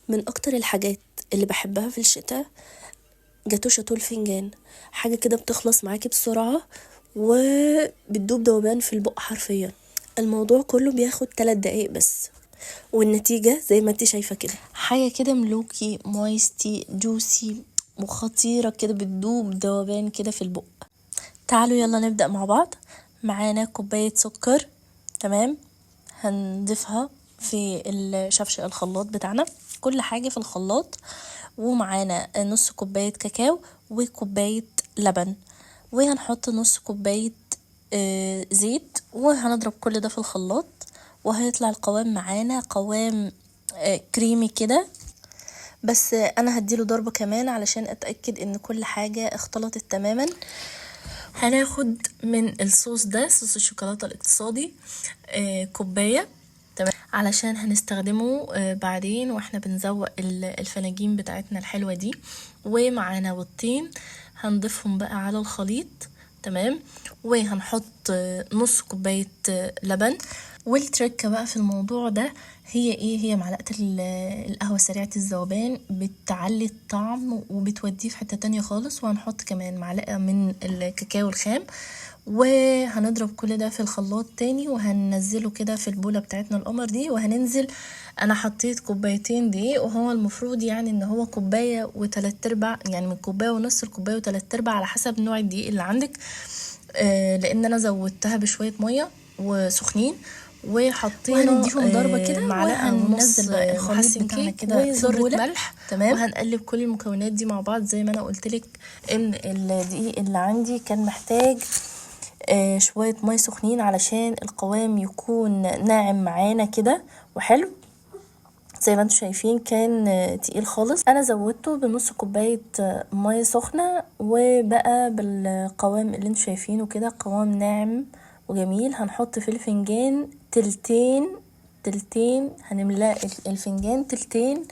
من اكتر الحاجات اللي بحبها في الشتاء جاتو شاتو الفنجان. حاجة كده بتخلص معاكي بسرعة وبتدوب دوبان في البق حرفيا. الموضوع كله بياخد 3 دقايق بس، والنتيجة زي ما انت شايفة كده، حاجة كده ملوكي مويستي جوسي وخطيرة كده، بتدوب دوبان كده في البق. تعالوا يلا نبدأ مع بعض. معانا كوباية سكر، تمام، هنضيفها في الشفشق الخلاط بتاعنا، كل حاجة في الخلاط. ومعانا نص كوباية كاكاو وكوباية لبن، وهنحط نص كوباية زيت، وهنضرب كل ده في الخلاط، وهيطلع القوام معانا قوام كريمي كده. بس انا هديله ضربة كمان علشان اتأكد ان كل حاجة اختلطت تماما. هناخد من الصوص ده، صوص الشوكولاتة الاقتصادي، كوباية، تمام، علشان هنستخدمه بعدين واحنا بنزوق الفناجين بتاعتنا الحلوة دي. ومعانا بيضتين هنضيفهم بقى على الخليط، تمام، وهنحط نص كوباية لبن. والتركة بقى في الموضوع ده هي ايه؟ هي معلقة القهوة سريعة الذوبان، بتعلي الطعم وبتوديه في حتة تانية خالص. وهنحط كمان معلقة من الكاكاو الخام، وهنضرب كل ده في الخلاط تاني، وهننزله كده في البولة بتاعتنا القمر دي. وهننزل، انا حطيت كوبايتين دقيق، وهو المفروض يعني ان هو كوباية وتلات ارباع، يعني من كوباية ونص لكوباية وتلات ارباع على حسب نوع الدقيق اللي عندك. لان انا زودتها بشوية مية وسخنين، وحطينا وهنديهم ضربة كده، معلقة ونص بقى الخليط محسن بتاعنا كيك كده في وذرة بولة، ملح، تمام. وهنقلب كل المكونات دي مع بعض. زي ما انا قلتلك ان الدقيق اللي عندي كان محتاج شوية مية سخنين علشان القوام يكون ناعم معانا كده وحلو. زي ما انتم شايفين كان تقيل خالص. انا زودته بنص كوباية مية سخنة، وبقى بالقوام اللي انتم شايفينه كده، قوام ناعم وجميل. هنحط في الفنجان تلتين، هنملأ الفنجان تلتين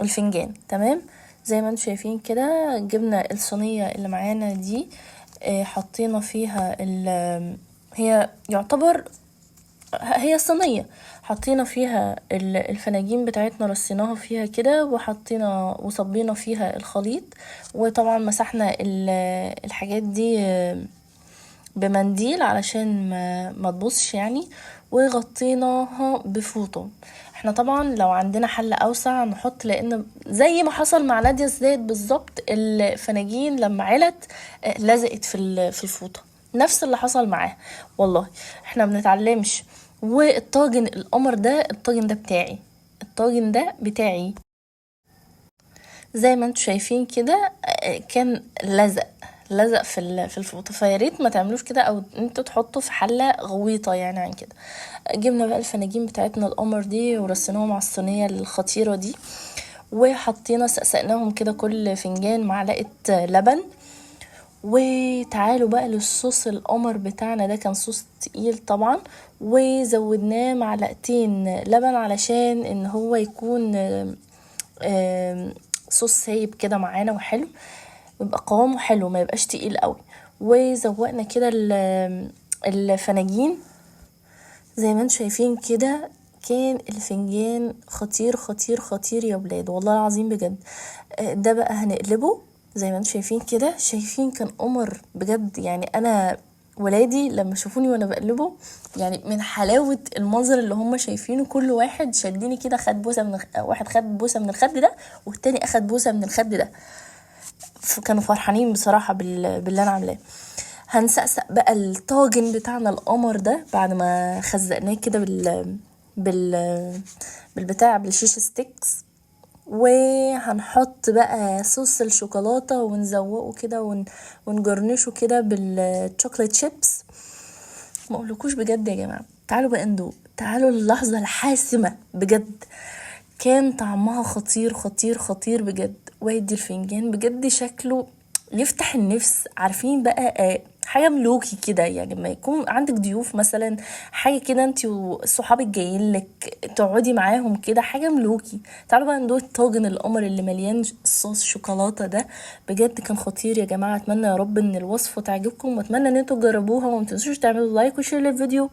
الفنجان، تمام. زي ما انتم شايفين كده، جبنا الصينية اللي معانا دي، حطينا فيها هي يعتبر هي صينية، حطينا فيها الفناجين بتاعتنا، رصيناها فيها كده، وحطينا وصبينا فيها الخليط. وطبعا مسحنا الحاجات دي بمنديل علشان ما تبوظش يعني، وغطيناها بفوطة. احنا طبعا لو عندنا حلة اوسع نحط، لان زي ما حصل مع نادية الزيت بالظبط، الفناجين لما علت لزقت في الفوطة، نفس اللي حصل معاه. والله احنا بنتعلمش. والطاجن القمر ده، الطاجن ده بتاعي، الطاجن ده بتاعي زي ما انتوا شايفين كده، كان لزق في الفوطه. فياريت ما تعملوش كده، او انتوا تحطوا في حله غويطه يعني عن كده. جبنا بقى الفناجين بتاعتنا القمر دي ورصيناهم على الصينيه الخطيره دي، وحطينا سقسقناهم كده كل فنجان معلقه لبن. وتعالوا بقى للصوص القمر بتاعنا ده، كان صوص تقيل طبعا، وزودناه معلقتين لبن علشان ان هو يكون صوص سايب كده معانا وحلو، يبقى قوامه حلو، ما يبقاش تقيل قوي. وزوقنا كده الفناجين زي ما انتم شايفين كده. كان الفنجان خطير خطير خطير يا ولاد، والله العظيم بجد. ده بقى هنقلبه زي ما انتم شايفين كده. شايفين كان قمر بجد يعني. انا ولادي لما شافوني وانا بقلبه، يعني من حلاوة المنظر اللي هم شايفينه، كل واحد شدني كده، خد بوسة من واحد خد بوسة من الخد ده، والتاني اخد بوسة من الخد ده. كانوا فرحانين بصراحة باللي انا عاملاه. هنسقسق بقى الطاجن بتاعنا القمر ده بعد ما خزقناه كده بالبتاع، بالشيش ستيكس. وهنحط بقى صوص الشوكولاتة ونزوقه كده ونجرنشه كده بالشوكولات شيبس. ما اقولكوش بجد يا جماعة، تعالوا بقى ندوق، تعالوا اللحظة الحاسمة بجد. كان طعمها خطير خطير خطير بجد. وادي الفنجان بجد شكله يفتح النفس. عارفين بقى حاجة ملوكي كده، يعني لما يكون عندك ضيوف مثلا، حاجة كده انتي وصحابك جايين لك تقعدي معاهم كده، حاجة ملوكي. تعالوا بقى ندوق طاجن القمر اللي مليان صوص شوكولاتة ده، بجد كان خطير يا جماعة. اتمنى يا رب ان الوصفة تعجبكم، واتمنى ان انتوا تجربوها، وما تنسوش تعملوا لايك وشير للفيديو.